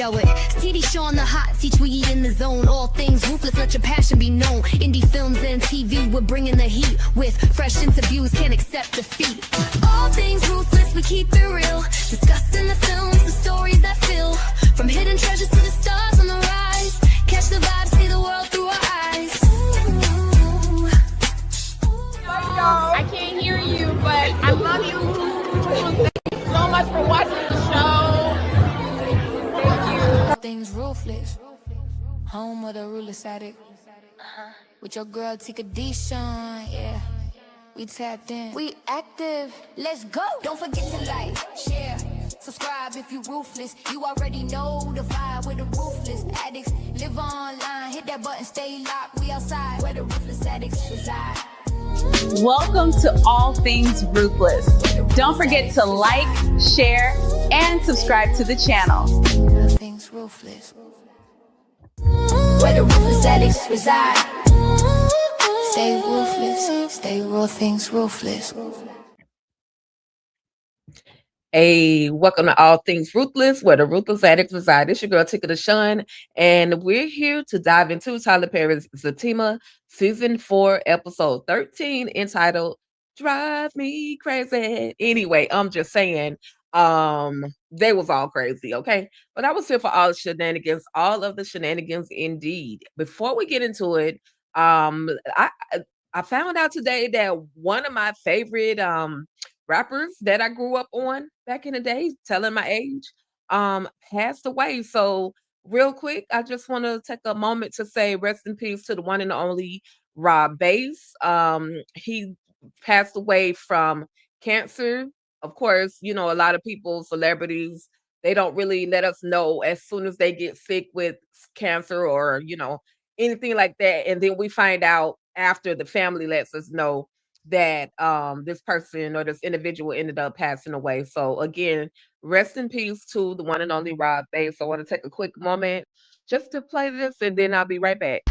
yo, it's TV show on the hot seat, we in the zone. All things ruthless, let your passion be known. Indie films and TV, we're bringing the heat. With fresh interviews, can't accept defeat. All things ruthless, we keep it real. Discussing the films, the stories that fill. From hidden treasures to the stars on the rise. Catch the vibe, see the world through our eyes. I can't hear you, but I love you. Thank you so much for watching the show. Thank you. Things ruthless. Home of the ruthless addict. With your girl Discusion, yeah. We tapped in. We active. Let's go. Don't forget to like, share, subscribe if you ruthless. You already know the vibe with the ruthless addicts. Live online, hit that button, stay locked. We outside where the ruthless addicts reside. Welcome to All Things Ruthless. Don't forget to like, share, and subscribe to the channel. All things ruthless. Where the ruthless addicts reside. Stay ruthless, stay real things ruthless. Hey, welcome to All Things Ruthless, where the ruthless addicts reside. It's your girl, Discusion, and we're here to dive into Tyler Perry's Zatima, Season 4, Episode 13, entitled Drive Me Crazy. Anyway, I'm just saying, they was all crazy, okay? But I was here for all the shenanigans, all of the shenanigans indeed. Before we get into it, I found out today that one of my favorite rappers that I grew up on back in the day, telling my age, passed away. So real quick, I just want to take a moment to say rest in peace to the one and only Rob Bass. He passed away from cancer. Of course, you know, a lot of people, celebrities, they don't really let us know as soon as they get sick with cancer or, you know, anything like that. And then we find out after the family lets us know that this person or this individual ended up passing away. So again, rest in peace to the one and only Rob Bass. I want to take a quick moment just to play this and then I'll be right back.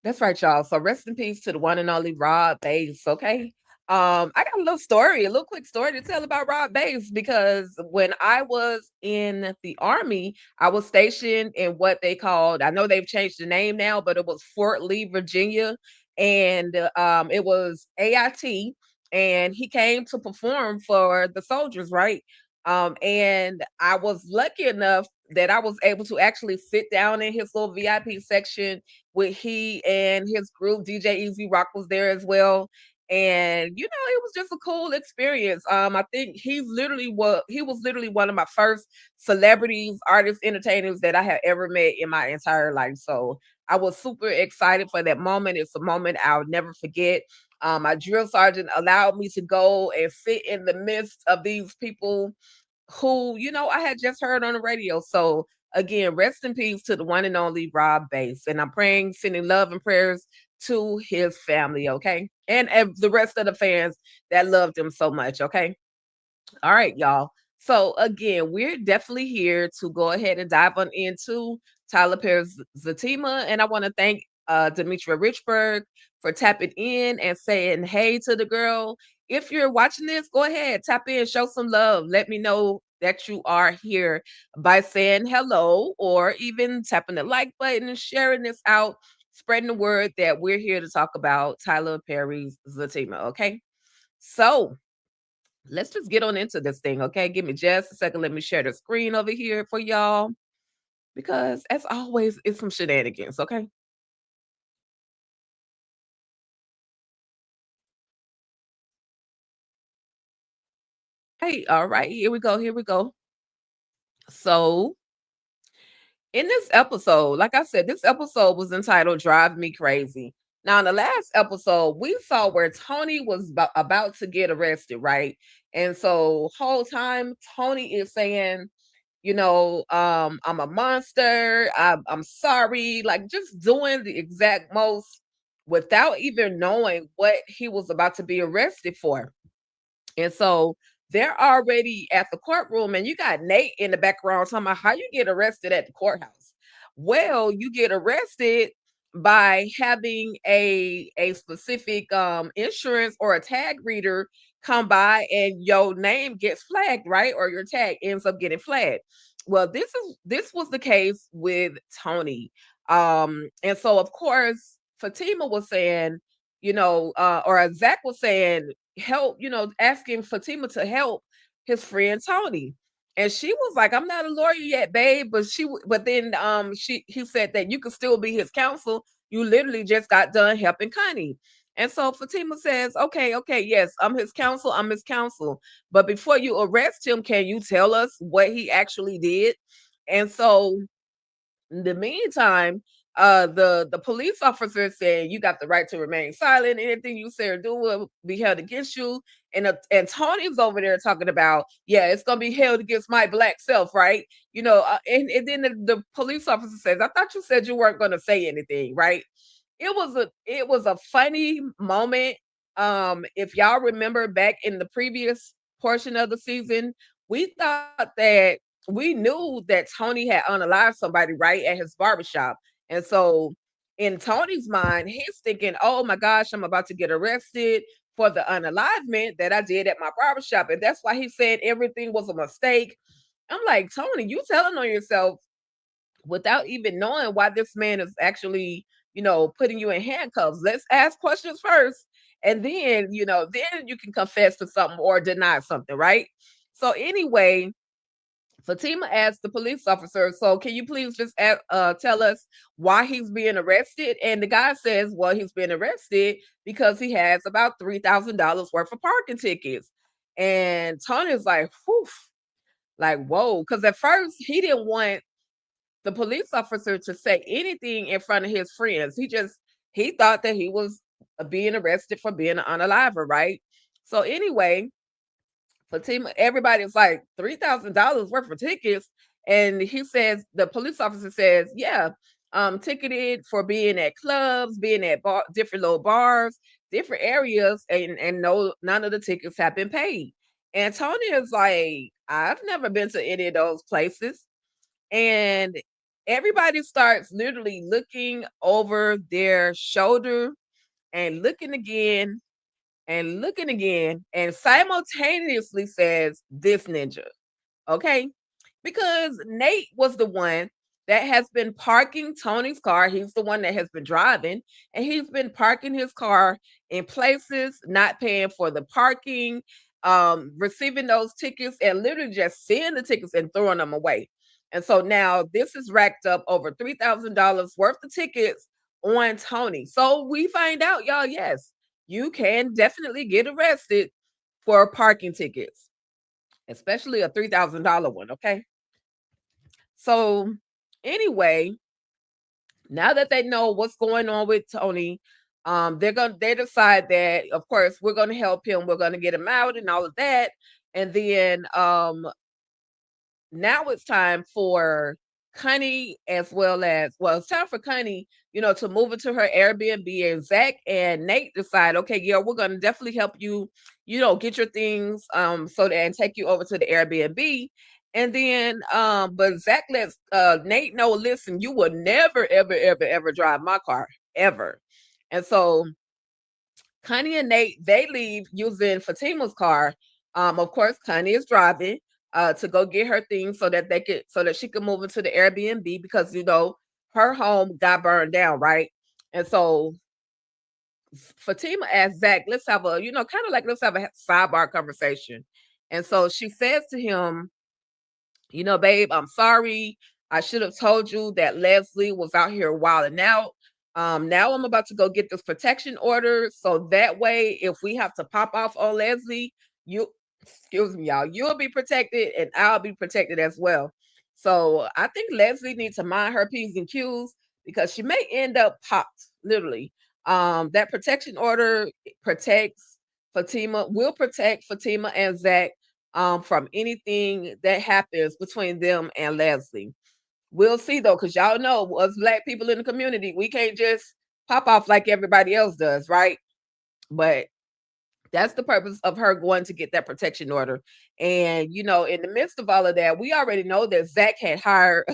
That's right, y'all. So rest in peace to the one and only Rob Bass, okay? I got a little story, a little quick story to tell about Rob Bass because when I was in the Army, I was stationed in what they called, I know they've changed the name now, but it was Fort Lee, Virginia, and it was AIT, and he came to perform for the soldiers, right? And I was lucky enough that I was able to actually sit down in his little VIP section with he and his group. DJ Easy Rock was there as well. And you know, it was just a cool experience. I think he was literally one of my first celebrities, artists, entertainers that I had ever met in my entire life. So I was super excited for that moment. It's a moment I'll never forget. My drill sergeant allowed me to go and sit in the midst of these people who, you know, I had just heard on the radio. So again, rest in peace to the one and only Rob Bass. And I'm praying, sending love and prayers to his family, okay? And the rest of the fans that loved him so much, okay? All right, y'all. So again, we're definitely here to go ahead and dive on into Tyler Perry's Zatima. And I want to thank Demetria Richburg for tapping in and saying hey to the girl. If you're watching this, go ahead, tap in, show some love. Let me know that you are here by saying hello or even tapping the like button and sharing this out, spreading the word that we're here to talk about Tyler Perry's Zatima, okay? So let's just get on into this thing, okay? Give me just a second. Let me share the screen over here for y'all because, as always, it's some shenanigans, okay? Hey, all right, here we go. Here we go. So in this episode, like I said, this episode was entitled Drive Me Crazy. Now, in the last episode, we saw where Tony was about to get arrested, right? And so, whole time, Tony is saying, I'm a monster. I'm sorry. Like, just doing the exact most without even knowing what he was about to be arrested for. And so they're already at the courtroom, and you got Nate in the background talking about how you get arrested at the courthouse. Well, you get arrested by having a specific insurance or a tag reader come by and your name gets flagged, right? Or your tag ends up getting flagged. Well, this was the case with Tony. And so of course Fatima was saying, or Zach was saying, help, asking Fatima to help his friend Tony. And she was like, I'm not a lawyer yet, babe. But then he said that you could still be his counsel. You literally just got done helping Connie. And so Fatima says, okay, yes, I'm his counsel. I'm his counsel. But before you arrest him, can you tell us what he actually did? And so in the meantime, the police officer said you got the right to remain silent. Anything you say or do will be held against you. And Tony's over there talking about, yeah, it's gonna be held against my black self, right? And then the police officer says, I thought you said you weren't gonna say anything, right? It was a funny moment. If y'all remember back in the previous portion of the season, we thought that we knew that Tony had unalived somebody right at his barbershop. And so in Tony's mind, he's thinking, oh my gosh, I'm about to get arrested for the unalivement that I did at my barbershop. And that's why he said everything was a mistake. I'm like, Tony, you telling on yourself without even knowing why this man is actually, putting you in handcuffs. Let's ask questions first. And then, then you can confess to something or deny something, right? So anyway, Fatima asked the police officer, so can you please just tell us why he's being arrested? And the guy says, well, he's been arrested because he has about $3,000 worth of parking tickets. And Tony's like, whew, like, whoa. Because at first he didn't want the police officer to say anything in front of his friends. He thought that he was being arrested for being an unaliver, right? So anyway, Fatima, everybody's like $3,000 worth of tickets. And the police officer says, yeah, ticketed for being at clubs, being at different little bars, different areas, and no, none of the tickets have been paid. And Tony is like, I've never been to any of those places. And everybody starts literally looking over their shoulder and looking again and looking again and simultaneously says, this ninja. Okay. Because Nate was the one that has been parking Tony's car. He's the one that has been driving, and he's been parking his car in places, not paying for the parking, receiving those tickets, and literally just seeing the tickets and throwing them away. And so now this is racked up over $3,000 worth of tickets on Tony. So we find out, y'all, yes, you can definitely get arrested for parking tickets, especially a $3,000 one. Okay. So anyway, now that they know what's going on with Tony, they decide that of course we're gonna help him, we're gonna get him out and all of that. And then now it's time for Connie it's time for Connie, to move into her Airbnb, and Zach and Nate decide, okay, yeah, we're gonna definitely help you, get your things and take you over to the Airbnb. And then but Zach lets Nate know, listen, you will never, ever, ever, ever drive my car, ever. And so Connie and Nate, they leave using Fatima's car. Of course, Connie is driving to go get her things so that she could move into the Airbnb because her home got burned down, right? And so Fatima asked Zach, let's have a, kind of like let's have a sidebar conversation. And so she says to him, babe, I'm sorry. I should have told you that Leslie was out here wilding out. Now I'm about to go get this protection order. So that way, if we have to pop off on Leslie, excuse me, y'all, you'll be protected and I'll be protected as well. So I think Leslie needs to mind her P's and Q's because she may end up popped, literally. That protection order protects Fatima, will protect Fatima and Zach from anything that happens between them and Leslie. We'll see though, because y'all know us Black people in the community, we can't just pop off like everybody else does, right? But that's the purpose of her going to get that protection order. And, you know, in the midst of all of that, we already know that Zach had hired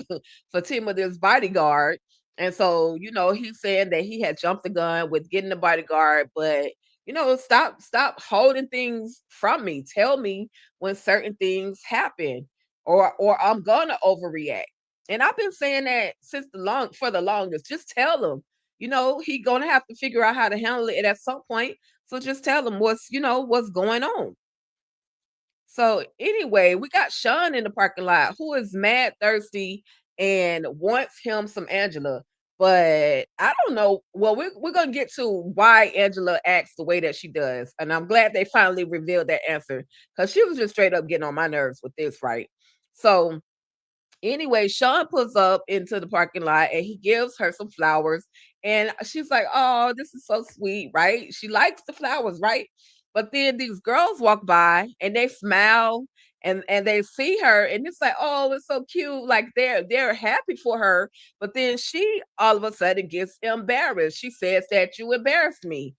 Fatima this bodyguard. And so, you know, he's saying that he had jumped the gun with getting the bodyguard, but you know, stop holding things from me. Tell me when certain things happen, or I'm gonna overreact. And I've been saying that since for the longest. Just tell him, you know, he gonna have to figure out how to handle it at some point. So just tell them what's going on. So anyway, we got Sean in the parking lot who is mad thirsty and wants him some Angela. But I don't know. Well, we're gonna get to why Angela acts the way that she does. And I'm glad they finally revealed that answer, because she was just straight up getting on my nerves with this, right? So anyway, Sean pulls up into the parking lot and he gives her some flowers. And she's like, "Oh, this is so sweet," right? She likes the flowers, right? But then these girls walk by and they smile and they see her and it's like, "Oh, it's so cute." Like they're happy for her. But then she all of a sudden gets embarrassed. She says that you embarrassed me.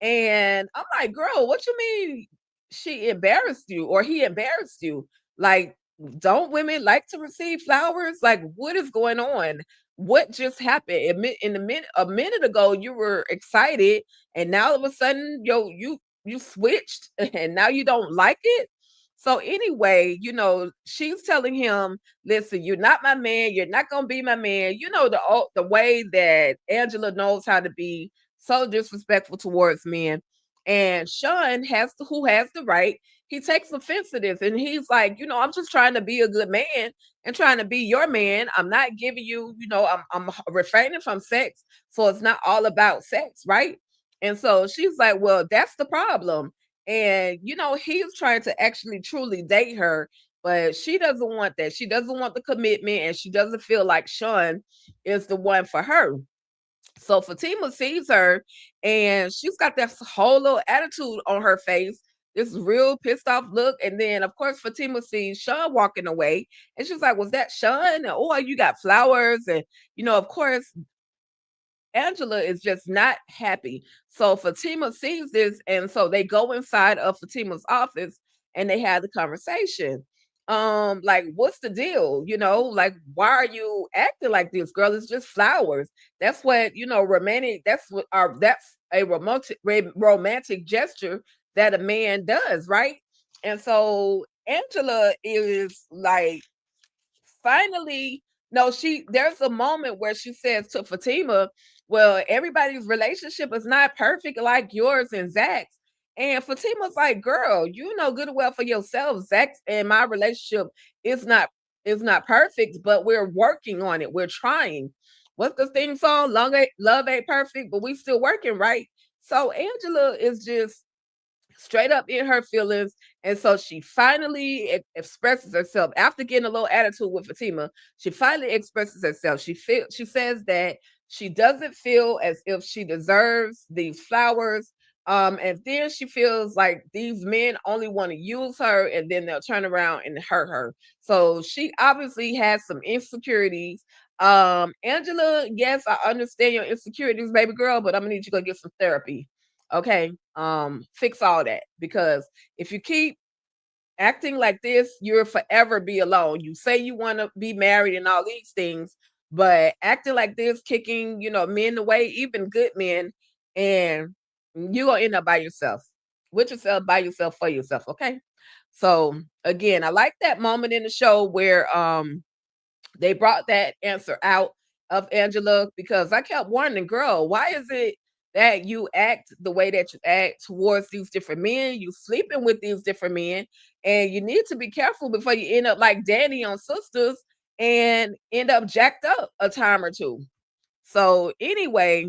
And I'm like, "Girl, what you mean she embarrassed you or he embarrassed you? Like, don't women like to receive flowers? Like, what is going on? What just happened? A minute ago, you were excited, and now all of a sudden, you switched, and now you don't like it." So anyway, you know, she's telling him, "Listen, you're not my man. You're not gonna be my man." You know the way that Angela knows how to be so disrespectful towards men. And Sean who has the right, he takes offense to this and he's like, "You know, I'm just trying to be a good man and trying to be your man. I'm not giving you, you know, I'm refraining from sex. So it's not all about sex, right?" And so she's like, "Well, that's the problem." And, you know, he's trying to actually truly date her, but she doesn't want that. She doesn't want the commitment and she doesn't feel like Sean is the one for her. So Fatima sees her and she's got this whole little attitude on her face, this real pissed off look. And then, of course, Fatima sees Sean walking away and she's like, "Was that Sean?" And, "Oh, you got flowers." And, you know, of course, Angela is just not happy. So Fatima sees this, and so they go inside of Fatima's office and they have the conversation. Like, what's the deal? You know, like, why are you acting like this, girl? It's just flowers. That's what, you know, romantic. That's a romantic gesture that a man does, right? And so Angela is like, finally, no, there's a moment where she says to Fatima, "Well, everybody's relationship is not perfect like yours and Zach's." And Fatima's like, "Girl, you know good and well for yourself, Zach's and my relationship is not is not perfect, but we're working on it. We're trying." What's the theme song? Love ain't perfect, but we still working, right? So Angela is just straight up in her feelings. And so she finally expresses herself after getting a little attitude with Fatima. She finally expresses herself. She says that she doesn't feel as if she deserves these flowers. And then she feels like these men only want to use her and then they'll turn around and hurt her. So she obviously has some insecurities. Angela, yes, I understand your insecurities, baby girl, but I'm gonna need you to go get some therapy. Okay. Fix all that, because if you keep acting like this, you'll forever be alone. You say you want to be married and all these things, but acting like this, kicking, you know, men away, even good men, and you're gonna end up by yourself. With yourself, by yourself, for yourself. Okay. So again, I like that moment in the show where they brought that answer out of Angela, because I kept wondering, "Girl, why is it that you act the way that you act towards these different men? You sleeping with these different men, and you need to be careful before you end up like Danny on Sisters and end up jacked up a time or two." So anyway,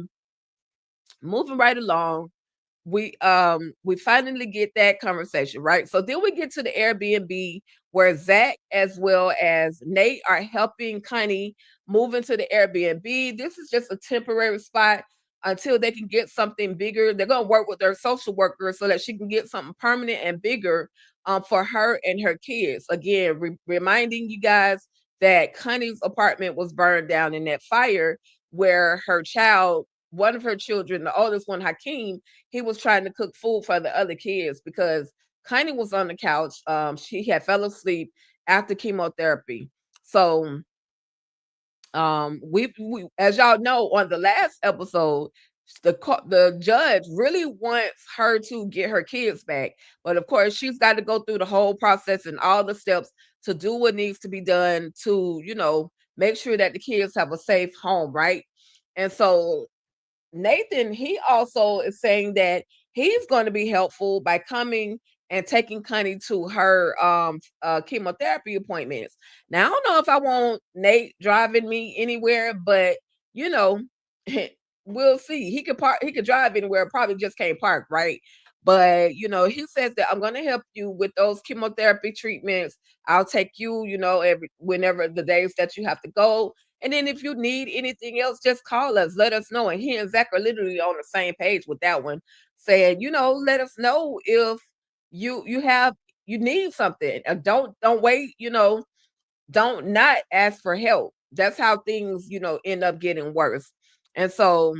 moving right along, we finally get that conversation, right? So then we get to the Airbnb where Zach as well as Nate are helping Connie move into the Airbnb. This is just a temporary spot until they can get something bigger. They're gonna work with their social worker so that she can get something permanent and bigger for her and her kids. Again, reminding you guys that Connie's apartment was burned down in that fire where her child, one of her children, the oldest one, Hakeem, he was trying to cook food for the other kids because Connie was on the couch. She had fell asleep after chemotherapy. So we as y'all know on the last episode, the judge really wants her to get her kids back, but of course she's got to go through the whole process and all the steps to do what needs to be done to, make sure that the kids have a safe home, right? And so Nathan, he also is saying that he's going to be helpful by coming and taking Connie to her chemotherapy appointments. Now, I don't know if I want Nate driving me anywhere, but you know, we'll see. He could drive anywhere, probably just can't park, right? But he says that I'm going to help you with those chemotherapy treatments. I'll take you, whenever the days that you have to go. And then if you need anything else, just call us, let us know. And he and Zach are literally on the same page with that one, saying, let us know if you need something. Don't wait, don't not ask for help. That's how things, end up getting worse. And so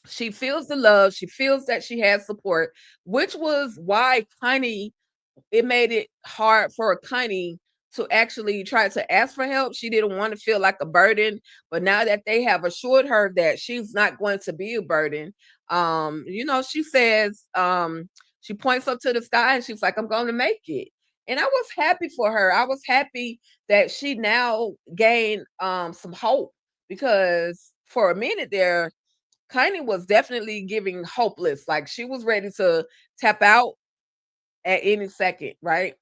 she feels the love, she feels that she has support, which was why Connie, it made it hard for Connie to actually try to ask for help. She didn't want to feel like a burden, but now that they have assured her that she's not going to be a burden, she says, she points up to the sky and she's like, I'm going to make it. And I was happy for her. I was happy that she now gained some hope, because for a minute there, Connie was definitely giving hopeless. Like she was ready to tap out at any second, right?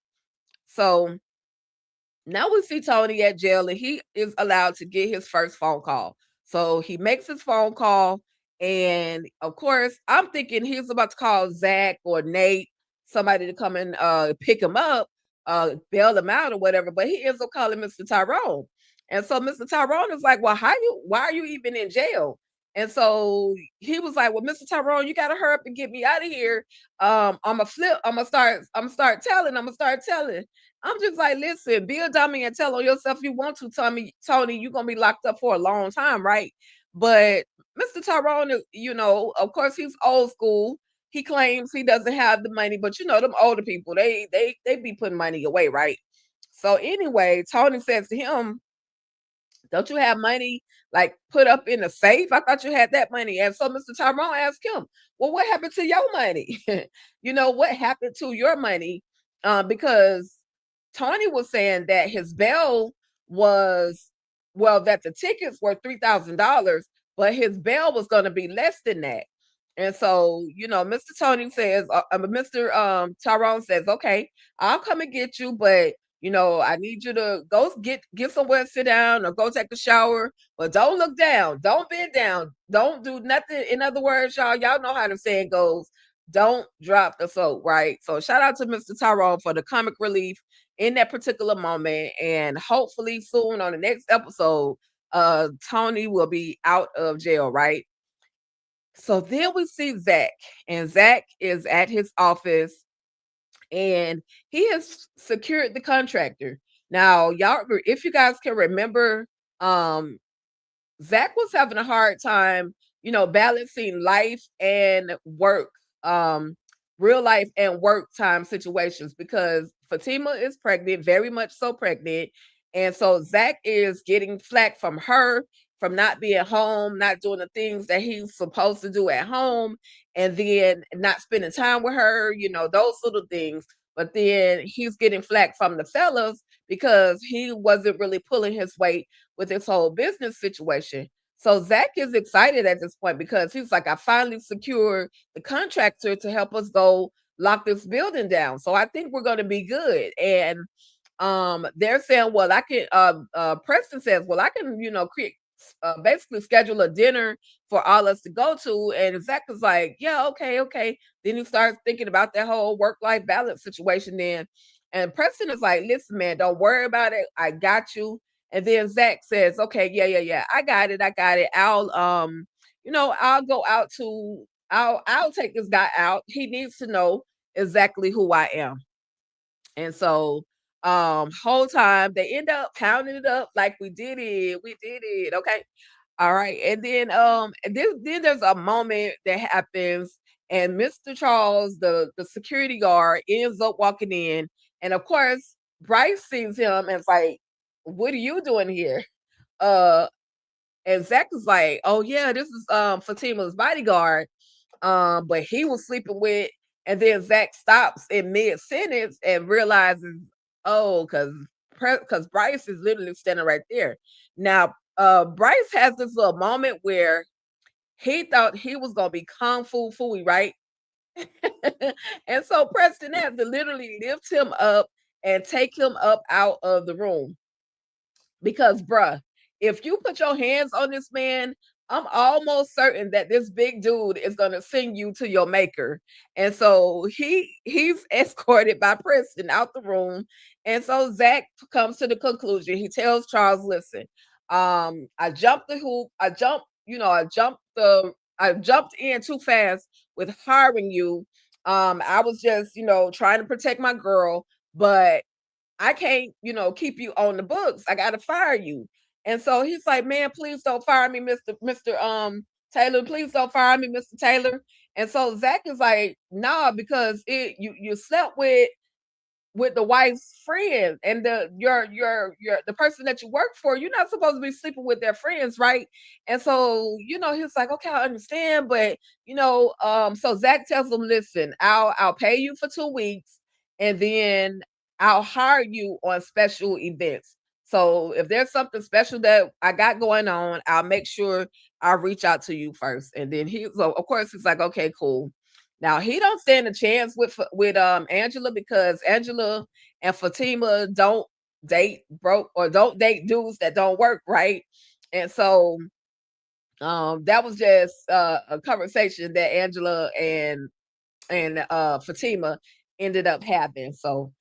So now we see Tony at jail and he is allowed to get his first phone call. So he makes his phone call, and of course, I'm thinking he's about to call Zach or Nate, somebody to come and pick him up, bail him out or whatever. But he ends up calling Mr. Tyrone. And so Mr. Tyrone is like, well, why are you even in jail? And so he was like, well, Mr. Tyrone, you gotta hurry up and get me out of here. I'm gonna start telling. I'm just like, listen, be a dummy and tell on yourself you want to. Tony, you're gonna be locked up for a long time, right? But Mr. Tyrone, of course, he's old school. He claims he doesn't have the money, but them older people, they be putting money away, right? So anyway, Tony says to him, don't you have money like put up in the safe? I thought you had that money. And so Mr. Tyrone asked him, well, what happened to your money? What happened to your money? Because Tony was saying that his bail was, that the tickets were $3,000, but his bail was going to be less than that. And so, Mr. Tony says, Mr. Tyrone says, okay, I'll come and get you, but I need you to go get somewhere, sit down, or go take a shower, but don't look down, don't bend down, don't do nothing. In other words, y'all know how the saying goes, don't drop the soap, right? So shout out to Mr. Tyrone for the comic relief in that particular moment, and hopefully soon on the next episode, Tony will be out of jail, right? So then we see Zach, and Zach is at his office, and he has secured the contractor. Now, y'all, if you guys can remember, Zach was having a hard time, balancing life and work, real life and work time situations, because Fatima is pregnant, very much so pregnant. And so Zach is getting flack from her from not being home, not doing the things that he's supposed to do at home, and then not spending time with her, those little things. But then he's getting flack from the fellas because he wasn't really pulling his weight with this whole business situation. So Zach is excited at this point because he's like, I finally secured the contractor to help us go lock this building down. So I think we're going to be good. And they're saying, well, I can, Preston says, well, I can, basically schedule a dinner for all us to go to. And Zach was like, yeah, okay, okay. Then he starts thinking about that whole work-life balance situation then. And Preston is like, listen, man, don't worry about it. I got you. And then Zach says, okay, yeah. I got it. I'll I'll go out to I'll take this guy out. He needs to know exactly who I am. And so whole time they end up counting it up like we did it. We did it. Okay. All right. And then there's a moment that happens, and Mr. Charles, the security guard, ends up walking in. And of course, Bryce sees him and is like, what are you doing here? Uh and Zach is like, oh yeah, this is Fatima's bodyguard. But he was sleeping with, and then Zach stops in mid sentence and realizes, oh, because Bryce is literally standing right there. Now, Bryce has this little moment where he thought he was gonna be Kung Fu Fooey, right? And so Preston had to literally lift him up and take him up out of the room. Because, bruh, if you put your hands on this man, I'm almost certain that this big dude is gonna send you to your maker. And so he's escorted by Preston out the room. And so Zach comes to the conclusion. He tells Charles, listen, I jumped the hoop, I jumped in too fast with hiring you. I was just, trying to protect my girl, but I can't, keep you on the books. I gotta fire you. And so he's like, man, please don't fire me, Mr. Taylor. Please don't fire me, Mr. Taylor. And so Zach is like, nah, because you slept with the wife's friend and the person that you work for. You're not supposed to be sleeping with their friends, right? And so he's like, okay, I understand, but so Zach tells him, listen, I'll pay you for 2 weeks, and then I'll hire you on special events. So if there's something special that I got going on, I'll make sure I'll reach out to you first. And then of course he's like, okay, cool. Now he don't stand a chance with Angela, because Angela and Fatima don't date broke or don't date dudes that don't work, right? And so that was just a conversation that Angela and Fatima ended up having. So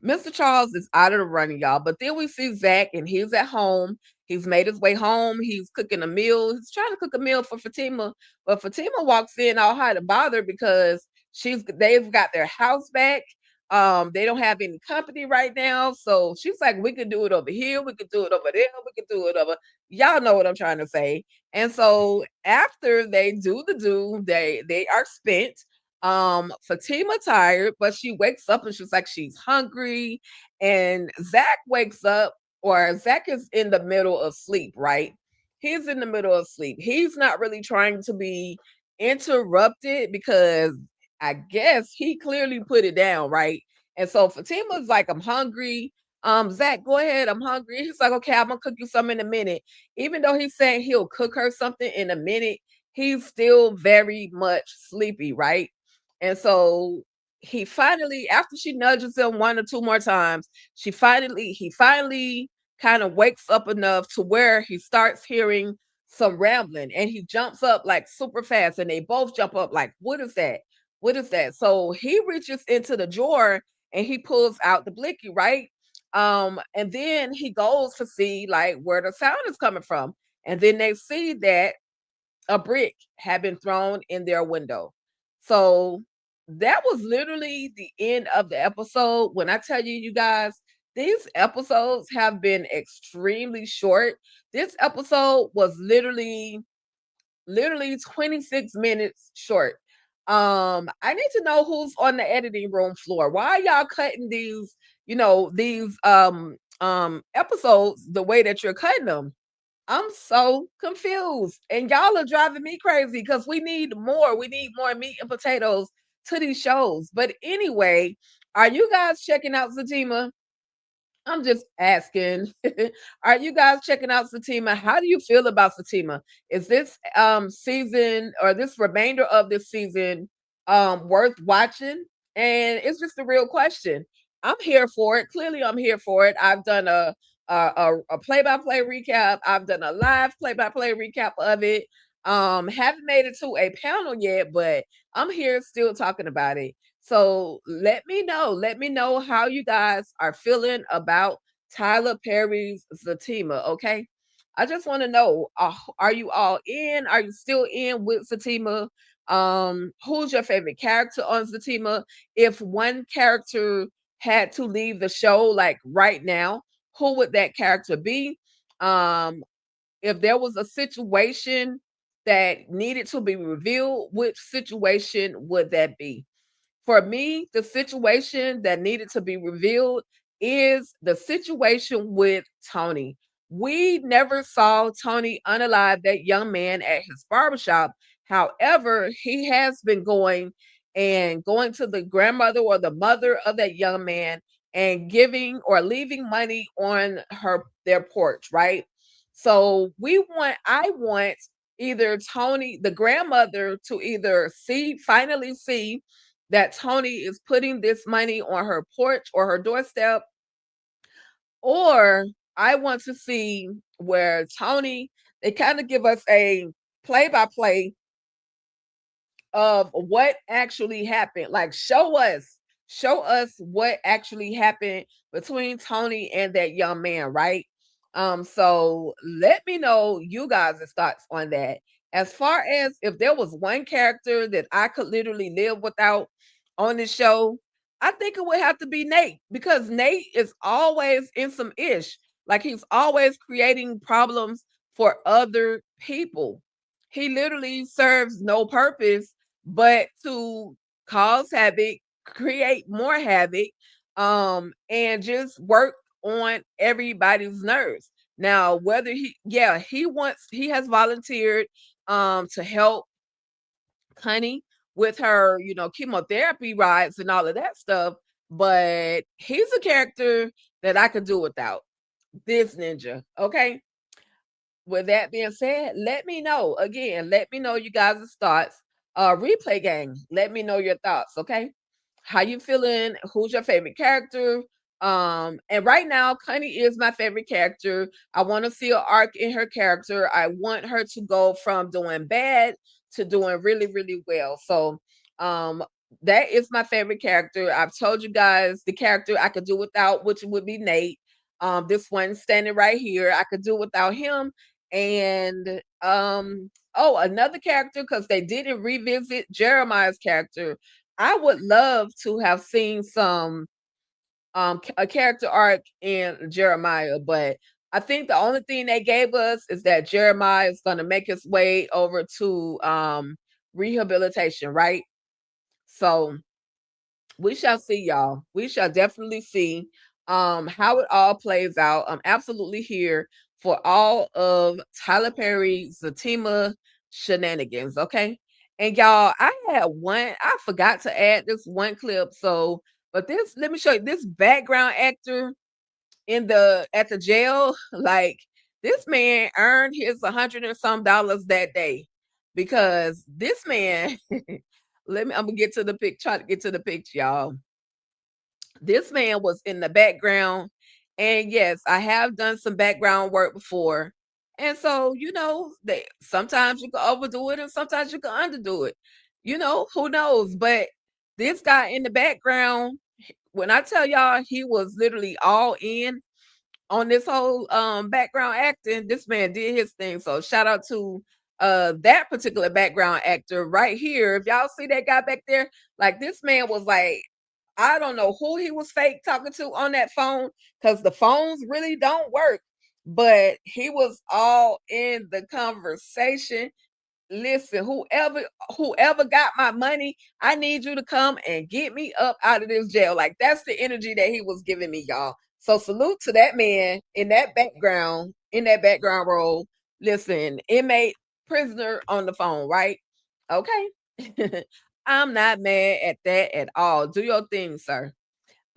Mr. Charles is out of the running, y'all. But then we see Zach, and he's at home. He's made his way home. He's cooking a meal. He's trying to cook a meal for Fatima, but Fatima walks in all high to bother because they've got their house back. They don't have any company right now, so she's like, "We could do it over here. We could do it over there. We could do it over." Y'all know what I'm trying to say. And so after they they are spent. Fatima tired, but she wakes up and she's like, she's hungry. And Zach wakes up, or Zach is in the middle of sleep, right? He's in the middle of sleep. He's not really trying to be interrupted because I guess he clearly put it down, right? And so Fatima's like, I'm hungry. Zach, go ahead. I'm hungry. He's like, okay, I'm gonna cook you something in a minute. Even though he's saying he'll cook her something in a minute, he's still very much sleepy, right? And so he finally, after she nudges him 1 or 2 more times, he finally kind of wakes up enough to where he starts hearing some rambling, and he jumps up like super fast, and they both jump up like, what is that? What is that? So he reaches into the drawer and he pulls out the blicky, right? And then he goes to see like where the sound is coming from. And then they see that a brick had been thrown in their window. So that was literally the end of the episode. When I tell you, you guys, these episodes have been extremely short. This episode was literally 26 minutes short. I need to know who's on the editing room floor. Why are y'all cutting these episodes the way that you're cutting them? I'm so confused. And y'all are driving me crazy because we need more. We need more meat and potatoes to these shows. But anyway, are you guys checking out Zatima? I'm just asking. Are you guys checking out Zatima? How do you feel about Zatima? Is this season, or this remainder of this season, worth watching? And it's just a real question. I'm here for it. Clearly, I'm here for it. I've done a a play-by-play recap. I've done a live play-by-play recap of it. Haven't made it to a panel yet, but I'm here still talking about it. So let me know. Let me know how you guys are feeling about Tyler Perry's Zatima. Okay. I just want to know, are you all in? Are you still in with Zatima? Who's your favorite character on Zatima? If one character had to leave the show like right now, who would that character be? If there was a situation that needed to be revealed, which situation would that be? For me, the situation that needed to be revealed is the situation with Tony. We never saw Tony unalive that young man at his barbershop. However, he has been going to the grandmother or the mother of that young man and giving or leaving money on their porch, right? So I want either Tony, the grandmother, to either finally see that Tony is putting this money on her porch or her doorstep, or I want to see where Tony, they kind of give us a play by play of what actually happened. Like show us what actually happened between Tony and that young man, right? So let me know you guys' thoughts on that. As far as if there was one character that I could literally live without on this show, I think it would have to be Nate, because Nate is always in some ish. Like he's always creating problems for other people. He literally serves no purpose but to cause havoc, create more havoc, and just work on everybody's nerves. Now, whether he has volunteered to help Honey with her, chemotherapy rides and all of that stuff, but he's a character that I could do without. This ninja, okay? With that being said, let me know again. Let me know you guys' thoughts. Replay gang. Let me know your thoughts. Okay, how you feeling? Who's your favorite character? And right now, Connie is my favorite character. I want to see an arc in her character. I want her to go from doing bad to doing really, really well. So, that is my favorite character. I've told you guys the character I could do without, which would be Nate. This one standing right here, I could do without him. And another character, because they didn't revisit Jeremiah's character. I would love to have seen some a character arc in Jeremiah, but I think the only thing they gave us is that Jeremiah is going to make his way over to rehabilitation, right? So we shall see, y'all. We shall definitely see how it all plays out. I'm absolutely here for all of Tyler Perry's Zatima shenanigans, okay? And y'all, I forgot to add this one clip. So, but let me show you this background actor at the jail. Like this man earned his $100 and some that day, because this man I'm gonna get to the try to get to the picture, y'all. This man was in the background, and yes, I have done some background work before. And so, sometimes you can overdo it and sometimes you can underdo it. Who knows? But this guy in the background, when I tell y'all he was literally all in on this whole background acting, this man did his thing. So shout out to that particular background actor right here. If y'all see that guy back there, like this man was like, I don't know who he was fake talking to on that phone, because the phones really don't work, but he was all in the conversation. Listen, whoever got my money, I need you to come and get me up out of this jail. Like that's the energy that he was giving me, y'all. So salute to that man in that background role. Listen, inmate, prisoner on the phone, right? Okay. I'm not mad at that at all. Do your thing, sir.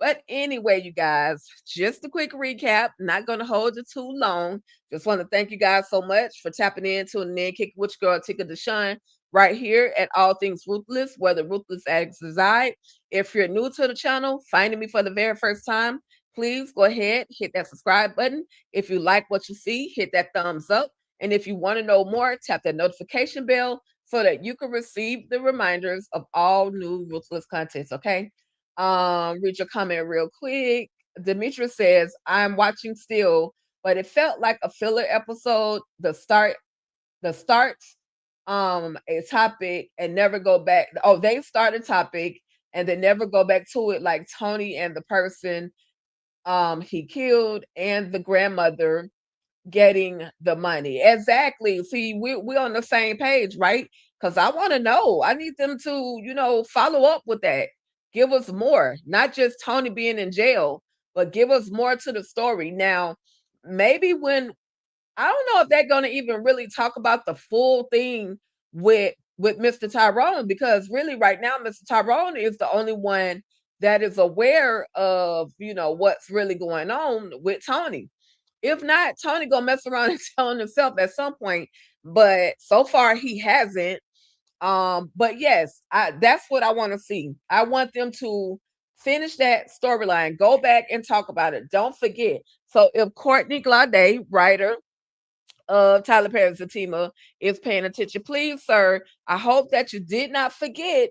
But anyway, you guys, just a quick recap. Not going to hold you too long. Just want to thank you guys so much for tapping in, tuning in, Kick Which Girl, Ticket to Shine, right here at All Things Ruthless, where the ruthless addicts reside. If you're new to the channel, finding me for the very first time, please go ahead, hit that subscribe button. If you like what you see, hit that thumbs up. And if you want to know more, tap that notification bell so that you can receive the reminders of all new Ruthless contents, okay? Read your comment real quick. Demetrius says, I'm watching still, but it felt like a filler episode. The start a topic and never go back. Oh, they start a topic and they never go back to it, like Tony and the person he killed and the grandmother getting the money. Exactly. See, we're on the same page, right? Because I want to know. I need them to, follow up with that. Give us more, not just Tony being in jail, but give us more to the story. Now, maybe when I don't know if they're going to even really talk about the full thing with Mr. Tyrone, because really right now Mr. Tyrone is the only one that is aware of, what's really going on with Tony. If not, Tony gonna mess around and tell on himself at some point, but so far he hasn't. But yes, that's what I want to see. I want them to finish that storyline, go back and talk about it. Don't forget. So if Courtney Glade, writer of Tyler Perry's Zatima, is paying attention, please, sir, I hope that you did not forget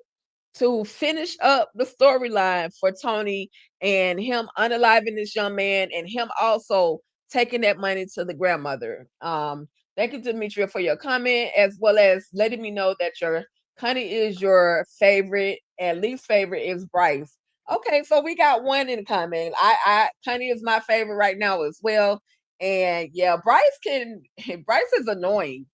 to finish up the storyline for Tony and him unaliving this young man and him also taking that money to the grandmother. Thank you, Demetria, for your comment, as well as letting me know that your Connie is your favorite and least favorite is Bryce. Okay, so we got one in comment. Connie is my favorite right now as well. And yeah, Bryce is annoying.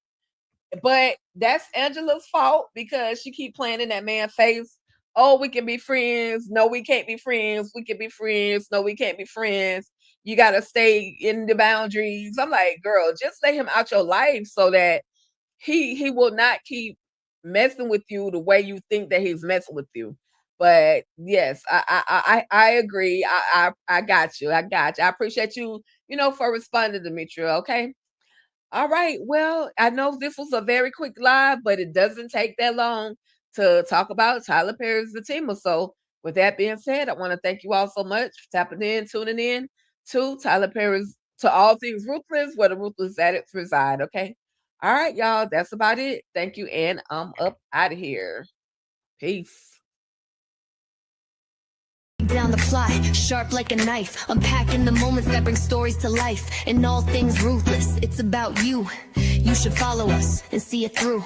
But that's Angela's fault because she keep playing in that man's face. Oh, we can be friends. No, we can't be friends. We can be friends. No, we can't be friends. You got to stay in the boundaries. I'm like, girl, just let him out your life so that he will not keep messing with you the way you think that he's messing with you. But yes, I agree. I got you. I appreciate you, for responding, Demetria. Okay. All right. Well, I know this was a very quick live, but it doesn't take that long to talk about Tyler Perry's Zatima. So with that being said, I want to thank you all so much for tapping in, tuning in to Tyler Perry's To All Things Ruthless, where the ruthless addicts reside. Okay. All right, y'all. That's about it. Thank you. And I'm up out of here. Peace. Down the plot, sharp like a knife, unpacking the moments that bring stories to life. In all things ruthless, it's about you. You should follow us and see it through.